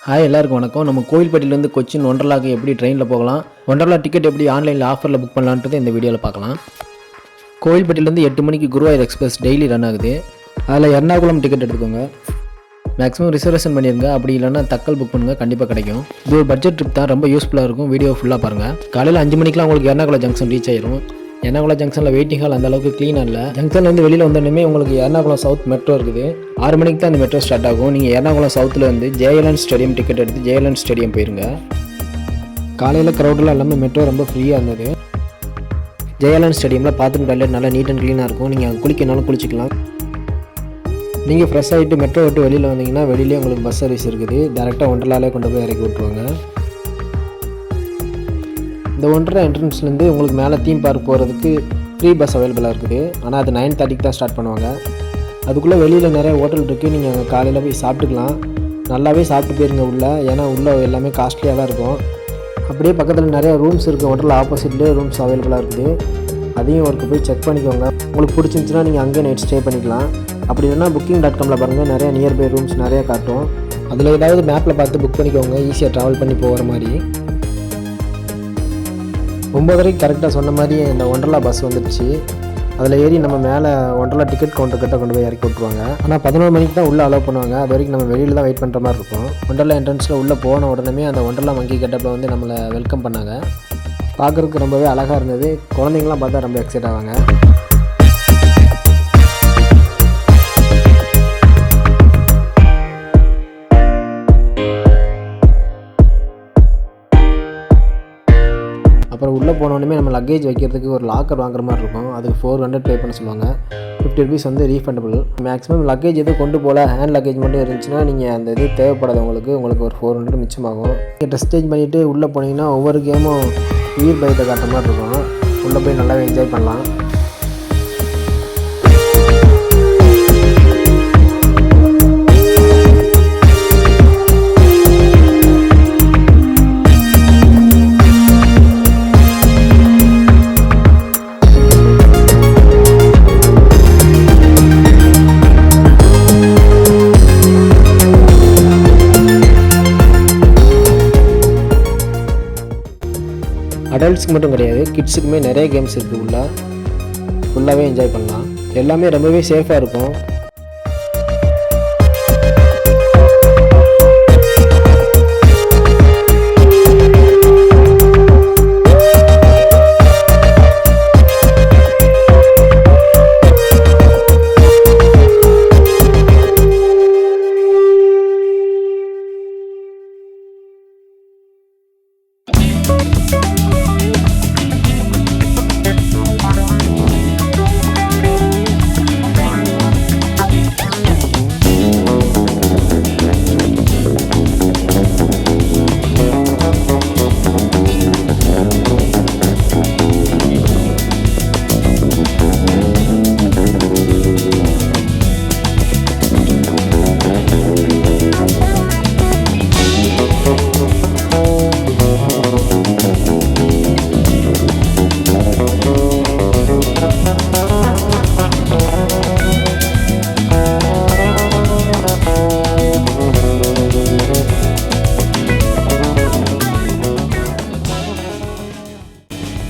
Hi எல்லாருக்கும் வணக்கம். நம்ம கோயில்பட்டியிலேருந்து கொச்சின் ஒண்டர்லாக்கு எப்படி ட்ரெயினில் போகலாம், ஒண்டர்லா டிக்கெட் எப்படி ஆன்லைனில் ஆஃபரில் புக் பண்ணலான்றது இந்த வீடியோவில் பார்க்கலாம். கோயில்பட்டியிலேருந்து 8 மணிக்கு குருவாயூர் எக்ஸ்பிரஸ் டெய்லி ரன் ஆகுது. அதில் எர்ணாகுளம் டிக்கெட் எடுத்துக்கோங்க. மேக்ஸிமம் ரிசர்வேஷன் பண்ணிடுங்க. அப்படி இல்லைன்னா தக்கல் புக் பண்ணுங்கள், கண்டிப்பாக கிடைக்கும். இது ஒரு பட்ஜெட் ட்ரிப் தான், ரொம்ப யூஸ்ஃபுல்லாக இருக்கும். வீடியோ ஃபுல்லாக பாருங்கள். காலையில் 5 மணிக்கெலாம் உங்களுக்கு எர்ணாகுளம் ஜங்ஷன் ரீச் ஆயிரும். எர்ணாகுளம் ஜங்ஷனில் வெயிட்டிங் ஹால் அந்த அளவுக்கு க்ளீனாக இல்லை. ஜங்ஷன்லேருந்து வெளியில் வந்தோடனே உங்களுக்கு எர்ணாகுளம் சவுத் மெட்ரோ இருக்குது. 6 மணிக்கு தான் அந்த மெட்ரோ ஸ்டார்ட் ஆகும். நீங்கள் எர்ணாகுளம் சவுத்தில் வந்து ஜெயலலிதா ஸ்டேடியம் டிக்கெட் எடுத்து ஜெயலலிதா ஸ்டேடியம் போயிருங்க. காலையில் க்ரௌடெலாம் எல்லாமே மெட்ரோ ரொம்ப ஃப்ரீயாக இருந்தது. ஜெயலலிதா ஸ்டேடியமில் பாத்ரூம் டாய்லெட் நல்லா நீட் அண்ட் க்ளீனாக இருக்கும். நீங்கள் அங்கே குளிக்கனாலும் குளிச்சிக்கலாம். நீங்கள் ஃப்ரெஷ் ஆகிட்டு மெட்ரோ விட்டு வெளியில் வந்தீங்கன்னா வெளியிலே உங்களுக்கு பஸ் சர்வீஸ் இருக்குது. டேரெக்டாக ஒண்டர்லாலே கொண்டு போய் இறக்கி விட்ருவாங்க. இந்த ஒண்டர்லா என்ட்ரன்ஸ்லேருந்து உங்களுக்கு மேலே தீம் பார்க் போகிறதுக்கு ஃப்ரீ பஸ் அவைலபிளாக இருக்குது. ஆனால் அது 9:30க்கு தான் ஸ்டார்ட் பண்ணுவாங்க. அதுக்குள்ளே வெளியில் நிறைய ஹோட்டல் இருக்குது. நீங்கள் அங்கே காலையில் போய் சாப்பிட்டுக்கலாம். நல்லாவே சாப்பிட்டு போயிருங்க உள்ளே, ஏன்னா உள்ளே எல்லாமே காஸ்ட்லியாக தான் இருக்கும். அப்படியே பக்கத்தில் நிறைய ரூம்ஸ் இருக்குது. ஒண்டர்லா ஆப்போசிட்லேயே ரூம்ஸ் அவைலபிளாக இருக்குது. அதையும் ஒர்க்கு போய் செக் பண்ணிக்கோங்க. உங்களுக்கு பிடிச்சிருந்துச்சுன்னா நீங்கள் அங்கே நைட் ஸ்டே பண்ணிக்கலாம். அப்படி இல்லைனா Booking.comல பாருங்கள், நிறைய நியர்பை ரூம்ஸ் நிறைய காட்டும். அதில் ஏதாவது மேப்பில் பார்த்து புக் பண்ணிக்கோங்க, ஈஸியாக ட்ராவல் பண்ணி போகிற மாதிரி. 9:30 கரெக்டாக சொன்ன மாதிரி இந்த ஒண்டர்லா பஸ் வந்துடுச்சு. அதில் ஏறி நம்ம மேலே ஒண்டர்லா டிக்கெட் கவுண்டர் கிட்ட கொண்டு போய் இறக்கி விட்ருவாங்க. ஆனால் 11 மணிக்கு தான் உள்ளே அலோவ் பண்ணுவாங்க. அது வரைக்கும் நம்ம வெளியில் தான் வெயிட் பண்ணுற மாதிரி இருக்கும். ஒண்டர்லா என்ட்ரன்ஸில் உள்ளே போன உடனே அந்த ஒண்டர்லா மங்கி கெட்டப்பில் வந்து நம்மளை வெல்கம் பண்ணாங்க. பார்க்குறதுக்கு ரொம்பவே அழகாக இருந்தது. குழந்தைங்களாம் பார்த்தா ரொம்ப எக்ஸைட் ஆவாங்க. அப்புறம் உள்ளே போனோடனே நம்ம லக்கேஜ் வைக்கிறதுக்கு ஒரு லாக்கர் வாங்குற மாதிரி இருக்கும். அதுக்கு 400 பே பண்ண சொல்லுவாங்க. 50 rupees வந்து ரீஃபண்டபிள். மேக்ஸிமம் லக்கேஜ் எதுவும் கொண்டு போகல, ஹேண்ட் லக்கேஜ் மட்டும் இருந்துச்சுன்னா நீங்கள் அந்த இது தேவைப்படாது உங்களுக்கு ஒரு 400 மிச்சமாகும். நீங்கள் ட்ரெஸ் சேஞ்ச் பண்ணிவிட்டு உள்ளே போனீங்கன்னா ஒவ்வொரு கேமும் உயிர் பயத்தை காட்டுற மாதிரி இருக்கும். உள்ளே போய் நல்லாவே என்ஜாய் பண்ணலாம். அடல்ட்ஸ்க்கு மட்டும் கிடையாது, கிட்ஸுக்குமே நிறைய கேம்ஸ் இருக்குது. ஃபுல்லாகவே என்ஜாய் பண்ணலாம். எல்லாமே ரொம்பவே சேஃபாக இருக்கும்.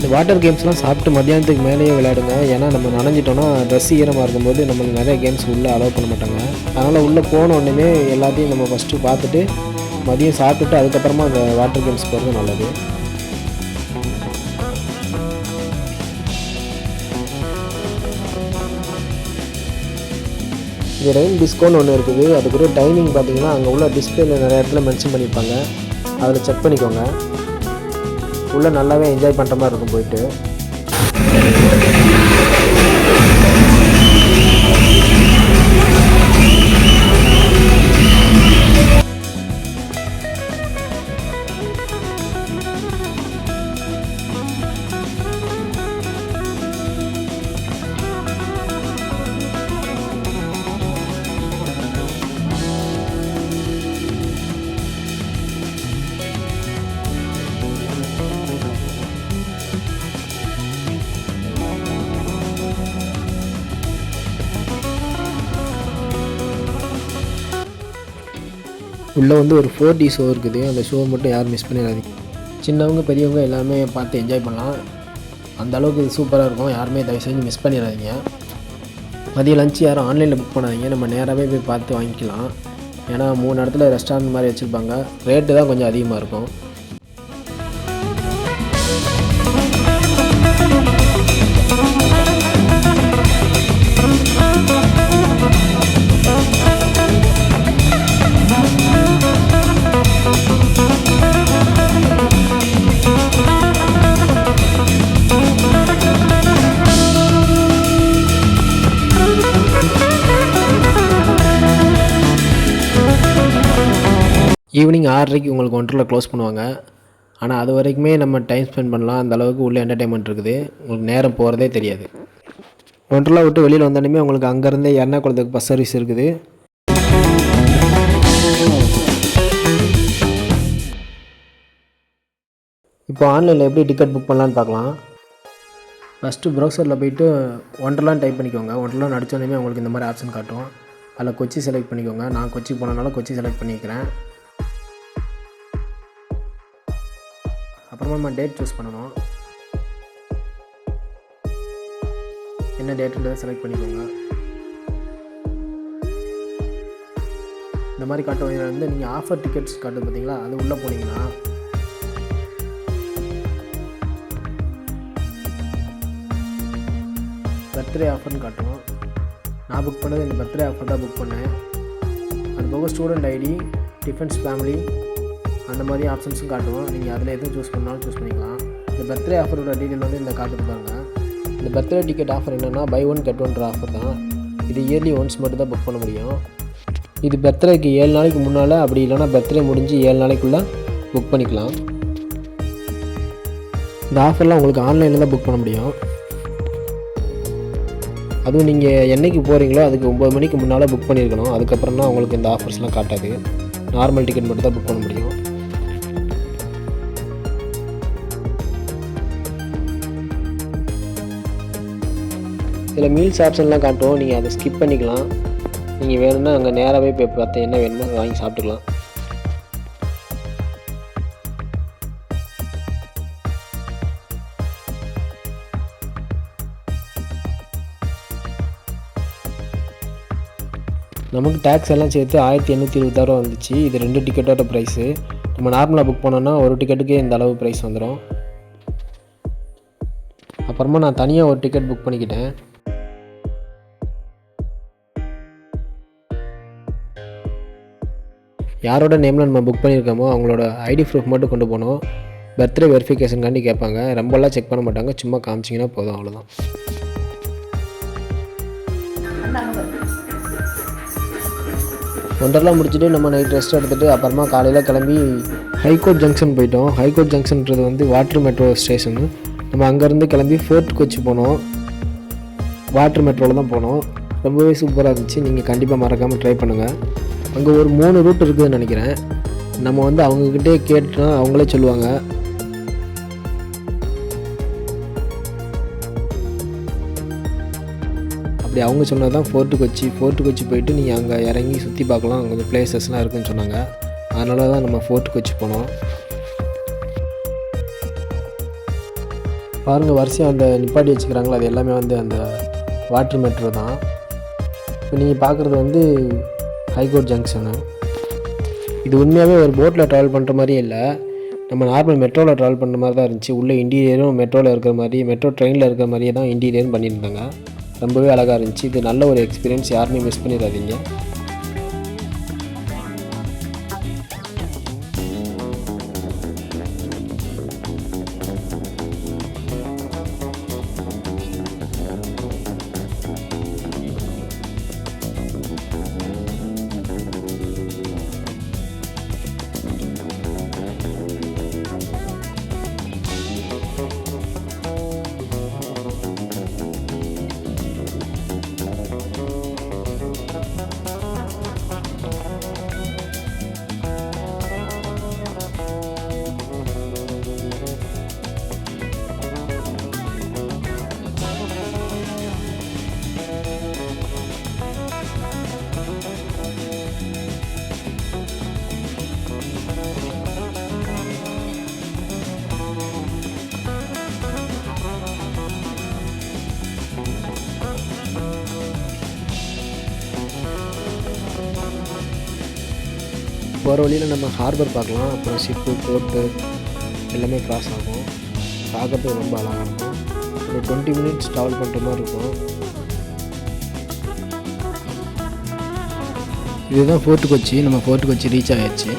இந்த வாட்டர் கேம்ஸ்லாம் சாப்பிட்டு மத்தியானத்துக்கு மேலேயே விளையாடுங்க. ஏன்னா நம்ம நனைஞ்சிட்டோன்னா ட்ரெஸ் ஈரமாக இருக்கும்போது நம்மளுக்கு நிறைய கேம்ஸ் உள்ளே அலோவ் பண்ண மாட்டாங்க. அதனால் உள்ளே போன உடனே எல்லாத்தையும் நம்ம ஃபஸ்ட்டு பார்த்துட்டு மதியம் சாப்பிட்டுட்டு அதுக்கப்புறமா அந்த வாட்டர் கேம்ஸ் போகிறது நல்லது. இது ரெயின் டிஸ்கவுண்ட் ஒன்று இருக்குது. அதுக்குரிய டைமிங் பார்த்தீங்கன்னா அங்கே உள்ள டிஸ்பிளேல நிறைய இடத்துல மென்ஷன் பண்ணியிருப்பாங்க. அதில் செக் பண்ணிக்கோங்க. உள்ளே நல்லாவே என்ஜாய் பண்ணுற மாதிரி இருக்கும் போயிட்டு. உள்ளே வந்து ஒரு 4D ஷோ இருக்குது. அந்த ஷோ மட்டும் யாரும் மிஸ் பண்ணிடாதீங்க. சின்னவங்க பெரியவங்க எல்லாமே பார்த்து என்ஜாய் பண்ணலாம். அந்த அளவுக்கு இது சூப்பராக இருக்கும். யாருமே தயவு செஞ்சு மிஸ் பண்ணிடாதீங்க. மதியம் லஞ்ச் யாரும் ஆன்லைனில் புக் பண்ணாதீங்க. நம்ம நேராகவே போய் பார்த்து வாங்கிக்கலாம். ஏன்னா 3 இடத்துல ரெஸ்டாரண்ட் மாதிரி வச்சுருப்பாங்க. ரேட்டு தான் கொஞ்சம் அதிகமாக இருக்கும். ஈவினிங் 6:30க்கு உங்களுக்கு ஒண்டர்லா க்ளோஸ் பண்ணுவாங்க. ஆனால் அது வரைக்குமே நம்ம டைம் ஸ்பெண்ட் பண்ணலாம். அந்த அளவுக்கு உள்ள என்டர்டைன்மெண்ட் இருக்குது. உங்களுக்கு நேரம் போகிறதே தெரியாது. ஒண்டர்லா விட்டு வெளியில் வந்தாலுமே உங்களுக்கு அங்கேருந்தே எர்ணாகுளத்துக்கு பஸ் சர்வீஸ் இருக்குது. இப்போ ஆன்லைனில் எப்படி டிக்கெட் புக் பண்ணலான்னு பார்க்கலாம். ஃபஸ்ட்டு ப்ரௌசரில் போய்ட்டு ஒண்டர்லான்னு டைப் பண்ணிக்கோங்க. ஒண்டர்லான்னு அடித்தோடனே உங்களுக்கு இந்த மாதிரி ஆப்ஷன் காட்டும். அதில் கொச்சி செலக்ட் பண்ணிக்கோங்க. நான் கொச்சிக்கு போனதுனால கொச்சி செலக்ட் பண்ணிக்கிறேன். அப்புறமா நம்ம டேட் சூஸ் பண்ணணும். என்ன டேட்டுன்றதை செலக்ட் பண்ணிக்கோங்க. இந்த மாதிரி காட்டும். இதில் வந்து நீங்கள் ஆஃபர் டிக்கெட்ஸ் காட்டுது பார்த்தீங்களா, அது உள்ளே போனீங்கன்னா பர்த்டே ஆஃபர்னு காட்டும். நான் புக் பண்ணது இந்த பர்த்டே ஆஃபர் தான் புக் பண்ணேன். அது போக ஸ்டூடெண்ட் ஐடி, டிஃபென்ஸ் ஃபேமிலி அந்த மாதிரி ஆப்ஷன்ஸும் காட்டுவோம். நீங்கள் அதில் எதுவும் சூஸ் பண்ணாலும் சூஸ் பண்ணிக்கலாம். இந்த பர்த்டே ஆஃபரோட டீட்டெயில் வந்து இந்த காட்டுது பாருங்கள். இந்த பர்த்டே டிக்கெட் ஆஃபர் என்னென்னா பை ஒன் கெட் ஒன்ற ஆஃபர் தான். இது இயர்லி ஒன்ஸ் மட்டும் தான் புக் பண்ண முடியும். இது பர்த்டேக்கு 7 நாளைக்கு முன்னால், அப்படி இல்லைனா பர்த்டே முடிஞ்சு 7 நாளைக்குள்ளே புக் பண்ணிக்கலாம். இந்த ஆஃபர்லாம் உங்களுக்கு ஆன்லைனில் தான் புக் பண்ண முடியும். அதுவும் நீங்கள் என்றைக்கு போகிறீங்களோ அதுக்கு 9 மணிக்கு முன்னால் புக் பண்ணியிருக்கணும். அதுக்கப்புறம் தான் உங்களுக்கு இந்த ஆஃபர்ஸ்லாம் காட்டாது. நார்மல் டிக்கெட் மட்டும் தான் புக் பண்ண முடியும். இதில் மீல்ஸ் ஆப்ஷன்லாம் காட்டும். நீங்கள் அதை ஸ்கிப் பண்ணிக்கலாம். நீங்கள் வேணும்னா அங்கே நேராகவே போய் பார்த்து என்ன வேணுமோ வாங்கி சாப்பிட்டுக்கலாம். நமக்கு டேக்ஸ் எல்லாம் சேர்த்து 1826 வந்துச்சு. இது 2 டிக்கெட்டோட ப்ரைஸு. நம்ம நார்மலாக புக் பண்ணோன்னா ஒரு டிக்கெட்டுக்கே இந்த அளவு ப்ரைஸ் வந்துடும். அப்புறமா நான் தனியாக ஒரு டிக்கெட் புக் பண்ணிக்கிட்டேன். யாரோட நேமில் நம்ம புக் பண்ணியிருக்கோமோ அவங்களோட ஐடி ப்ரூஃப் மட்டும் கொண்டு போகணும். பர்த்டே வெரிஃபிகேஷனுக்காண்டி கேட்பாங்க. ரொம்பலாம் செக் பண்ண மாட்டாங்க. சும்மா காமிச்சிங்கன்னா போதும், அவ்வளோதான். ஒண்டர்லாம் முடிச்சுட்டு நம்ம நைட் ரெஸ்ட் எடுத்துகிட்டு அப்புறமா காலையில் கிளம்பி ஹைகோர்ட் ஜங்ஷன் போயிட்டோம். ஹைகோர்ட் ஜங்ஷன்ன்றது வந்து வாட்டர் மெட்ரோ ஸ்டேஷனு. நம்ம அங்கேருந்து கிளம்பி ஃபோர்ட் கொச்சி போனோம். வாட்டர் மெட்ரோவில் தான் போனோம். ரொம்பவே சூப்பராக இருந்துச்சு. நீங்கள் கண்டிப்பாக மறக்காமல் ட்ரை பண்ணுங்கள். அங்கே ஒரு 3 ரூட் இருக்குதுன்னு நினைக்கிறேன். நம்ம வந்து அவங்கக்கிட்டே கேட்டோன்னா அவங்களே சொல்லுவாங்க. அப்படி அவங்க சொன்னது தான் ஃபோர்ட்டு கொச்சி போயிட்டு நீங்கள் அங்கே இறங்கி சுற்றி பார்க்கலாம். அங்கே கொஞ்சம் பிளேசஸ்லாம் இருக்குதுன்னு சொன்னாங்க. அதனால தான் நம்ம ஃபோர்ட்டு கொச்சி போனோம். பாருங்கள், வரிசையாக அந்த நிப்பாட்டி வச்சுக்கிறாங்களா, அது எல்லாமே வந்து அந்த வாட்டர் மெட்ரோ தான். இப்போ நீங்கள் பார்க்குறது வந்து ஹைகோர்ட் ஜங்ஷனு. இது உண்மையாகவே ஒரு போட்டில் ட்ராவல் பண்ணுற மாதிரியே இல்லை. நம்ம நார்மல் மெட்ரோவில் ட்ராவல் பண்ணுற மாதிரி தான் இருந்துச்சு. உள்ளே இன்டீரியரும் மெட்ரோவில் இருக்கிற மாதிரி, மெட்ரோ ட்ரெயினில் இருக்கிற மாதிரியே தான் இன்டீரியரும் பண்ணியிருந்தாங்க. ரொம்பவே அழகாக இருந்துச்சு. இது நல்ல ஒரு எக்ஸ்பீரியன்ஸ். யாருமே மிஸ் பண்ணிடாதீங்க. போகிற வழியில் நம்ம ஹார்பர் பார்க்கலாம், அப்புறம் ஷிப்பு போட்டு எல்லாமே கிராஸ் ஆகும். பார்க்கறதுக்கு ரொம்ப அழகாக இருக்கும். ஒரு 20 மினிட்ஸ் ட்ராவல் பண்ணுற மாதிரி இருக்கும். இதுதான் ஃபோர்ட் கொச்சி. நம்ம ஃபோர்ட் கொச்சி ரீச் ஆகிடுச்சு.